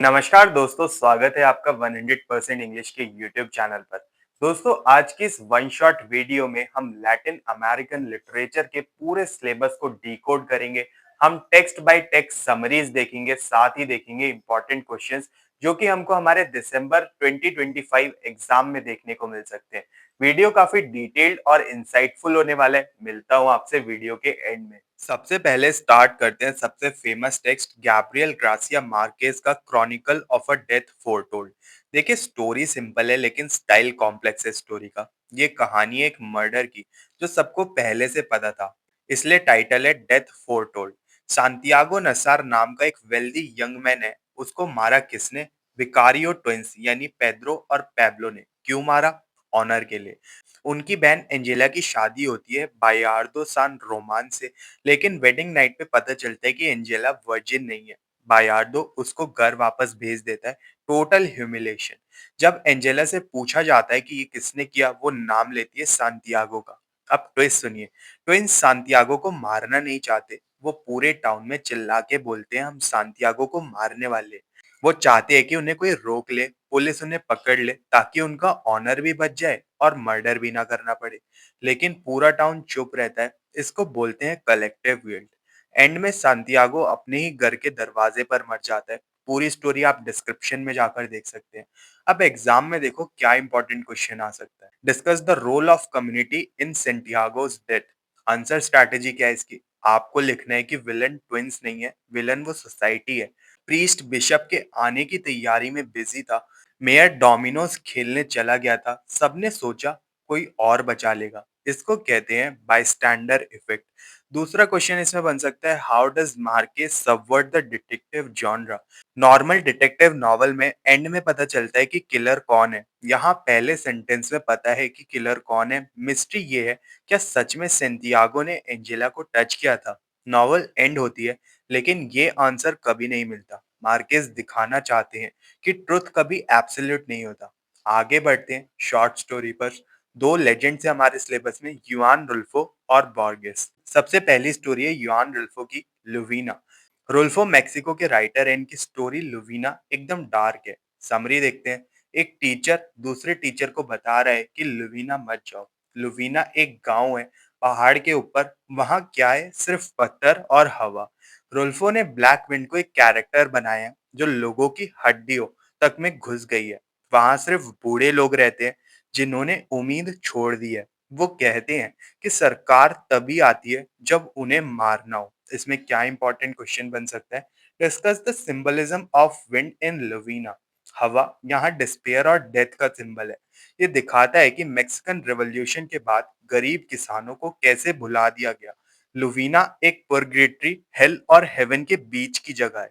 नमस्कार दोस्तों, स्वागत है आपका 100% इंग्लिश के यूट्यूब चैनल पर। दोस्तों, आज की इस वन शॉट वीडियो में हम लैटिन अमेरिकन लिटरेचर के पूरे सिलेबस को डिकोड करेंगे। हम टेक्स्ट बाय टेक्स्ट समरीज देखेंगे, साथ ही देखेंगे इंपॉर्टेंट क्वेश्चंस जो कि हमको हमारे दिसंबर 2025 एग्जाम में देखने को मिल सकते हैं। वीडियो काफी डिटेल्ड और इंसाइटफुल होने वाला है। मिलता हूँ आपसे वीडियो के एंड में। सबसे पहले स्टार्ट करते हैं सबसे famous text Gabriel gratia Marquez का Chronicle of a death foretold. देखिए, स्टोरी सिंपल है लेकिन स्टाइल कॉम्प्लेक्स है स्टोरी का। ये कहानी है एक मर्डर की जो सबको पहले से पता था, इसलिए टाइटल है डेथ फोरटोल्ड। सांतियागो नसार नाम का एक वेल्दी यंग मैन है, उसको मारा किसने? विकारियो ट्विंस यानी पेड्रो और पैब्लो ने। क्यों मारा? ऑनर के लिए। उनकी बहन एंजेला की शादी होती है बायार्दो सान रोमान से, लेकिन वेडिंग नाइट पे पता चलता है कि एंजेला वर्जिन नहीं है। बायार्दो उसको घर वापस भेज देता है। Total humiliation. जब एंजेला से पूछा जाता है कि ये किसने किया, वो नाम लेती है सांतियागो का। अब ट्विस्ट सुनिए। ट्विंस सांतियागो को मारना नहीं चाहते, वो पूरे टाउन में चिल्ला के बोलते हैं हम सांतियागो को मारने वाले हैं। वो चाहते हैं कि उन्हें कोई रोक ले, पुलिस उन्हें पकड़ ले, ताकि उनका ऑनर भी बच जाए और मर्डर भी ना करना पड़े। लेकिन पूरा टाउन चुप रहता है। इसको बोलते हैं कलेक्टिव गिल्ट। एंड में सांतियागो अपने ही घर के दरवाजे पर मर जाता है। पूरी स्टोरी आप डिस्क्रिप्शन में जाकर देख सकते हैं। अब एग्जाम में देखो क्या इंपॉर्टेंट क्वेश्चन आ सकता है। Discuss the role of community in Santiago's death. Answer strategy क्या है इसकी? आपको लिखना है कि विलन ट्विंस नहीं है, विलन वो सोसाइटी है। प्रीस्ट बिशप के आने की तैयारी में बिजी था। मेयर डोमिनोज खेलने चला गया था। सबने सोचा कोई और बचा लेगा। इसको कहते हैं बायस्टैंडर इफेक्ट। दूसरा क्वेश्चन इसमें बन सकता है, how does Marquez subvert the detective genre. Normal detective novel में एंड में पता चलता है कि किलर कौन है। यहाँ पहले सेंटेंस में पता है कि किलर कौन है। मिस्ट्री ये है, क्या सच में सेंटियागो ने एंजेला को टच किया था? नॉवल एंड होती है, लेकिन ये आंसर कभी नहीं मिलता। मार्केस दिखाना चाहते हैं कि ट्रुथ कभी एब्सोल्यूट नहीं होता। आगे बढ़ते हैं शॉर्ट स्टोरी पर। दो लेजेंड्स है हमारे सिलेबस में, युआन रुल्फो और बॉर्गेस। सबसे पहली स्टोरी है युआन रुल्फो की, लुवीना। रुल्फो मेक्सिको के राइटर है। इनकी स्टोरी लुवीना एकदम डार्क है। समरी देखते हैं। एक टीचर दूसरे टीचर को बता रहा है कि लुवीना मत जाओ। लुवीना एक गांव है पहाड़ के ऊपर। वहां क्या है? सिर्फ पत्थर और हवा। रुल्फो ने ब्लैक विंड को एक कैरेक्टर बनाया है जो लोगों की हड्डियों तक में घुस गई है। वहां सिर्फ बूढ़े लोग रहते हैं जिन्होंने उम्मीद छोड़ दी है। वो कहते हैं कि सरकार तभी आती है जब उन्हें मारना हो। इसमें क्या इंपॉर्टेंट क्वेश्चन बन सकता है? Discuss the symbolism of wind in लवीना। हवा यहाँ डिस्पेयर और डेथ का सिंबल है। ये दिखाता है कि मैक्सिकन रिवॉल्यूशन के बाद गरीब किसानों को कैसे भुला दिया गया। लुवीना एक परगेटरी, हेल और हेवन के बीच की जगह है।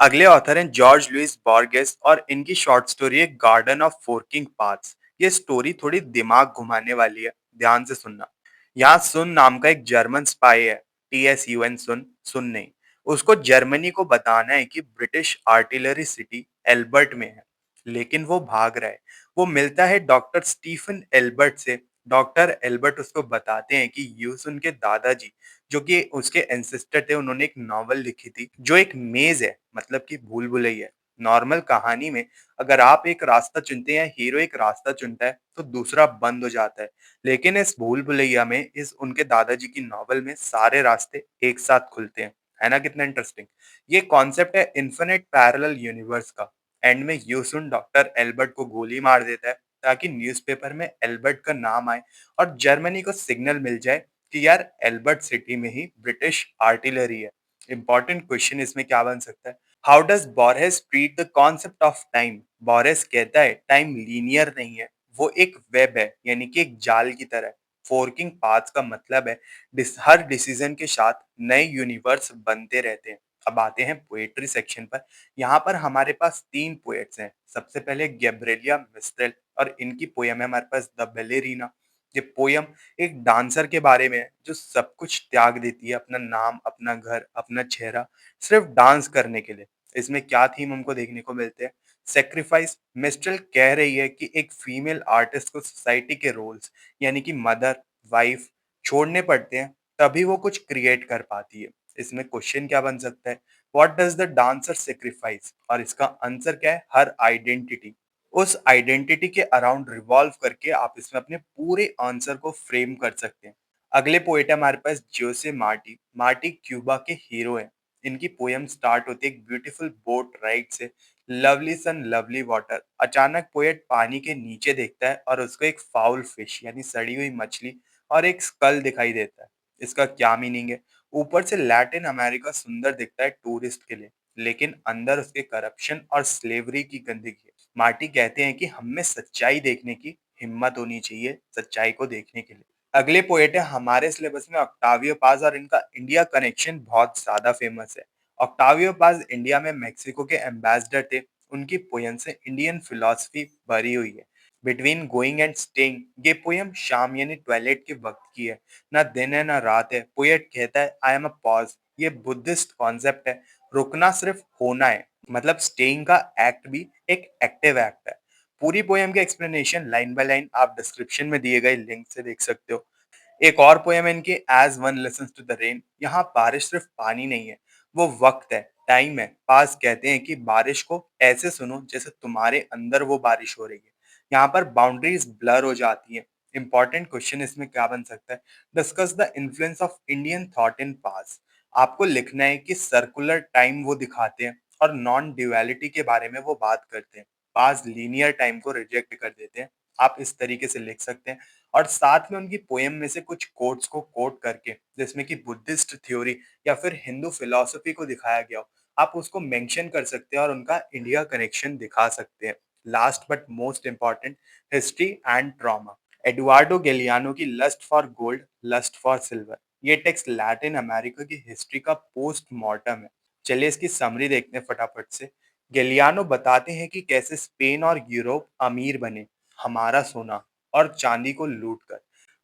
अगले ऑथर हैं जॉर्ज लुइस बॉर्गेस और इनकी शॉर्ट स्टोरी है गार्डन ऑफ फोर्किंग पाथ्स। ये स्टोरी थोड़ी दिमाग घुमाने वाली है, ध्यान से सुनना। यहाँ सुन नाम का एक जर्मन स्पाई है। TSUN, सुन नहीं। उसको जर्मनी को बताना है कि ब्रिटिश आर्टिलरी सिटी एल्बर्ट में है, लेकिन वो भाग रहा है। वो मिलता है डॉक्टर स्टीफन एल्बर्ट से। डॉक्टर एल्बर्ट उसको बताते हैं कि यूसुन के दादाजी, जो कि उसके एंसेस्टर थे, उन्होंने एक नॉवल लिखी थी जो एक मेज है, मतलब कि भूल भुलैया है। नॉर्मल कहानी में अगर आप एक रास्ता चुनते हैं, हीरो एक रास्ता चुनता है, तो दूसरा बंद हो जाता है। लेकिन इस भूल भुलैया में, इस उनके दादाजी की नॉवल में सारे रास्ते एक साथ खुलते हैं। है ना कितना इंटरेस्टिंग? ये कॉन्सेप्ट है इन्फिनिट पैरेलल यूनिवर्स का। एंड में यूसुन डॉक्टर एल्बर्ट को गोली मार देता है ताकि न्यूज़पेपर में एल्बर्ट का नाम आए और जर्मनी को सिग्नल मिल जाए कि यार एल्बर्ट सिटी में ही ब्रिटिश आर्टिलरी है। इंपॉर्टेंट क्वेश्चन इसमें क्या बन सकता है? How does Borges treat the concept of time. Borges कहता है टाइम लीनियर नहीं है, वो एक वेब है, यानी कि एक जाल की तरह। फोर्किंग पाथ्स का मतलब है हर डिसीजन के साथ नए यूनिवर्स बनते रहते हैं। अब आते हैं पोएट्री सेक्शन पर। यहाँ पर हमारे पास तीन पोएट्स हैं। सबसे पहले गैब्रिएला मिस्ट्रेल और इनकी पोयम है हमारे पास द बेलेरिना। ये पोयम एक डांसर के बारे में है जो सब कुछ त्याग देती है, अपना नाम, अपना घर, अपना चेहरा, सिर्फ डांस करने के लिए। इसमें क्या थीम हमको देखने को मिलते हैं? सेक्रीफाइस। मिस्ट्रेल कह रही है कि एक फीमेल आर्टिस्ट को सोसाइटी के रोल्स, यानी कि मदर, वाइफ, छोड़ने पड़ते हैं, तभी वो कुछ क्रिएट कर पाती है। इसमें क्वेश्चन क्या बन सकता है? What does the dancer sacrifice, और इसका आंसर क्या है, हर आइडेंटिटी। उस आइडेंटिटी के अराउंड रिवॉल्व करके आप इसमें अपने पूरे आंसर को फ्रेम कर सकते हैं। अगले पोएट है हमारे पास जोसे मार्टी। मार्टी क्यूबा के हीरो हैं। इनकी पोयम स्टार्ट होती है एक ब्यूटीफुल बोट राइड से, लवली सन लवली वाटर। अचानक पोएट पानी के नीचे देखता है और उसको एक फाउल फिश यानी सड़ी हुई मछली और एक स्कल दिखाई देता है। इसका क्या मीनिंग है? ऊपर से लैटिन अमेरिका सुंदर दिखता है टूरिस्ट के लिए, लेकिन अंदर उसके करप्शन और स्लेवरी की गंदगी है। मार्टी कहते हैं कि हमें सच्चाई देखने की हिम्मत होनी चाहिए, सच्चाई को देखने के लिए। अगले पोएट है हमारे सिलेबस में ऑक्टावियो पाज, और इनका इंडिया कनेक्शन बहुत ज्यादा फेमस है। ऑक्टावियो पाज इंडिया में मेक्सिको के एम्बेसडर थे। उनकी पोयम से इंडियन फिलॉसफी भरी हुई है। बिटवीन गोइंग एंड स्टेइंग, ये पोयम शाम यानी टॉयलेट के वक्त की है। ना दिन है ना रात है। पोएट कहता है आई एम अ पॉज। ये बुद्धिस्ट कॉन्सेप्ट है। रुकना सिर्फ होना है। मतलब स्टेइंग का एक्ट भी एक एक्टिव एक्ट है। पूरी पोयम की एक्सप्लेनेशन लाइन बाय लाइन आप डिस्क्रिप्शन में दिए गए लिंक से देख सकते हो। एक और पोयम है इनकी, as one listens to the rain. यहाँ बारिश सिर्फ पानी नहीं है, वो वक्त है, टाइम है। पास कहते हैं कि बारिश को ऐसे सुनो जैसे तुम्हारे अंदर वो बारिश हो रही है। यहाँ पर बाउंड्रीज ब्लर हो जाती है। इंपॉर्टेंट क्वेश्चन इसमें क्या बन सकता है? Discuss the influence of Indian thought in Paz. आपको लिखना है कि सर्कुलर टाइम वो दिखाते हैं और नॉन ड्युअलिटी के बारे में वो बात करते हैं। पास लीनियर टाइम को रिजेक्ट कर देते हैं। आप इस तरीके से लिख सकते हैं। और साथ में उनकी पोएम में से कुछ कोट्स को कोट करके, जिसमें कि बुद्धिस्ट थ्योरी या फिर हिंदू फिलॉसफी को दिखाया गया हो, आप उसको मेंशन कर सकते हैं और उनका इंडिया कनेक्शन दिखा सकते हैं। Last but most important, history and trauma. Eduardo Galeano की lust for gold, lust for silver, ये टेक्स्ट लैटिन अमेरिका की हिस्ट्री का पोस्ट मॉर्टम है। चलिए इसकी समरी देखते हैं फटाफट से। गैलियानो बताते हैं कि कैसे स्पेन और यूरोप अमीर बने हमारा सोना और चांदी को लूटकर।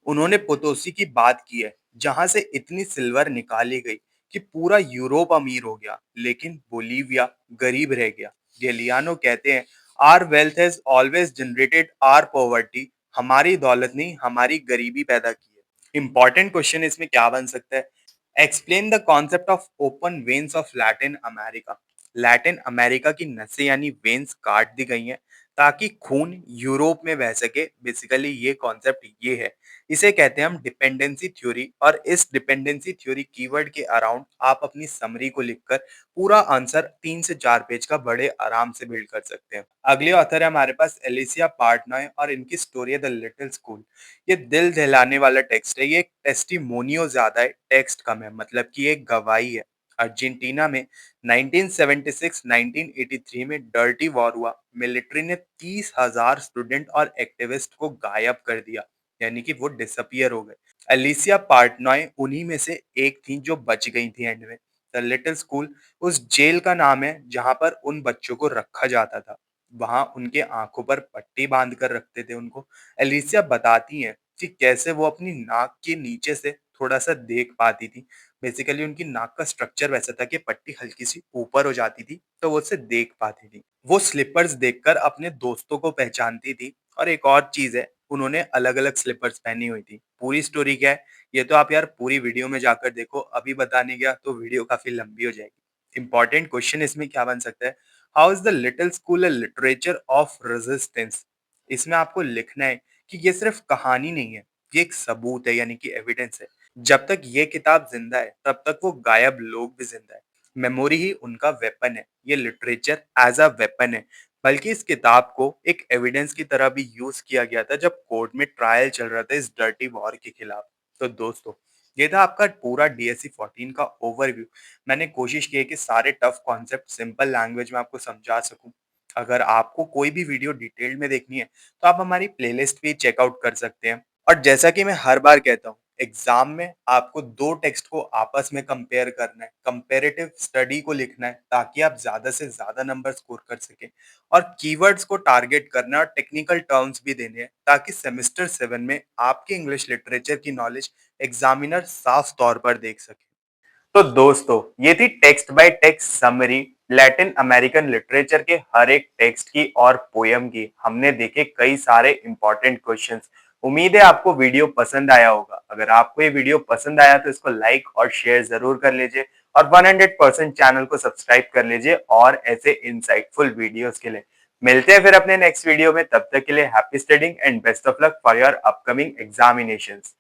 उन्होंने पोतोसी की बात की है, जहां से इतनी सिल्वर निकाली गई कि पूरा यूरोप अमीर हो गया, लेकिन बोलीविया गरीब रह गया। गेलियानो कहते हैं our wealth has always generated our poverty. हमारी दौलत ने हमारी गरीबी पैदा की है। इंपॉर्टेंट क्वेश्चन इसमें क्या बन सकता है? Explain the concept of open veins of Latin America. Latin America की नसें यानी वेन्स काट दी गई हैं ताकि खून यूरोप में बह सके। बेसिकली ये कॉन्सेप्ट ये है। इसे कहते हैं हम डिपेंडेंसी थ्योरी, और इस डिपेंडेंसी थ्योरी कीवर्ड के अराउंड आप अपनी समरी को लिखकर पूरा आंसर 3 से 4 पेज का बड़े आराम से बिल्ड कर सकते हैं। अगले ऑथर है हमारे पास एलिसिया पार्टनॉय, और इनकी स्टोरी है द लिटिल स्कूल। ये दिल दहलाने वाला टेक्स्ट है। ये एक टेस्टिमोनियो ज्यादा है, टेक्स्ट कम है, मतलब कि एक गवाही है। अर्जेंटीना में 1976-1983 में डर्टी वॉर हुआ। मिलिट्री ने 30,000 स्टूडेंट और एक्टिविस्ट को गायब कर दिया, यानी कि वो डिसअपियर हो गए। अलिसिया पार्टनॉय उन्हीं में से एक थी जो बच गई थी एंड में। द लिटिल स्कूल उस जेल का नाम है जहां पर उन बच्चों को रखा जाता था। वहां उनके आंखों पर पट्टी बांध कर रखते थे उनको। एलिसिया बताती हैं कि कैसे वो अपनी नाक के नीचे से थोड़ा सा देख पाती थी। बेसिकली उनकी नाक का स्ट्रक्चर वैसा था कि पट्टी हल्की सी ऊपर हो जाती थी, तो वो उससे देख पाती थी। वो स्लीपर्स देखकर अपने दोस्तों को पहचानती थी। और एक और चीज है, उन्होंने अलग अलग स्लीपर्स पहनी हुई थी। पूरी स्टोरी क्या है ये तो आप यार पूरी वीडियो में जाकर देखो, अभी बताने गया तो वीडियो काफी लंबी हो जाएगी। इंपॉर्टेंट क्वेश्चन इसमें क्या बन सकता है? How is the little school a literature of resistance. इसमें आपको लिखना है कि ये सिर्फ कहानी नहीं है, ये एक सबूत है, यानी कि एविडेंस है। जब तक ये किताब जिंदा है तब तक वो गायब लोग भी जिंदा है। मेमोरी ही उनका वेपन है। ये लिटरेचर एज अ वेपन है। बल्कि इस किताब को एक एविडेंस की तरह भी यूज किया गया था जब कोर्ट में ट्रायल चल रहा था इस डर्टी वॉर के खिलाफ। तो दोस्तों, ये था आपका पूरा डीएससी 14 का ओवरव्यू। मैंने कोशिश की है कि सारे टफ कॉन्सेप्ट सिंपल लैंग्वेज में आपको समझा सकूं। अगर आपको कोई भी वीडियो डिटेल में देखनी है तो आप हमारी प्लेलिस्ट भी चेकआउट कर सकते हैं। और जैसा कि मैं हर बार कहता हूँ, एग्जाम में आपको दो टेक्स्ट को आपस में कंपेयर करना है, कंपेरेटिव स्टडी को लिखना है ताकि आप ज्यादा से ज्यादा नंबर स्कोर कर सकें। और कीवर्ड्स को टारगेट करना है और टेक्निकल टर्म्स भी देने हैं ताकि सेमेस्टर 7 में आपके इंग्लिश लिटरेचर की नॉलेज एग्जामिनर साफ तौर पर देख सके। तो दोस्तों, ये थी text bye text summary Latin American literature के हर एक टेक्स्ट की और पोयम की। हमने देखे कई सारे इंपॉर्टेंट क्वेश्चंस। उम्मीद है आपको वीडियो पसंद आया होगा। अगर आपको ये वीडियो पसंद आया तो इसको लाइक और शेयर जरूर कर लीजिए। और 100% चैनल को सब्सक्राइब कर लीजिए और ऐसे इंसाइटफुल वीडियोस के लिए। मिलते हैं फिर अपने नेक्स्ट वीडियो में, तब तक के लिए happy studying and best of luck for your upcoming examinations.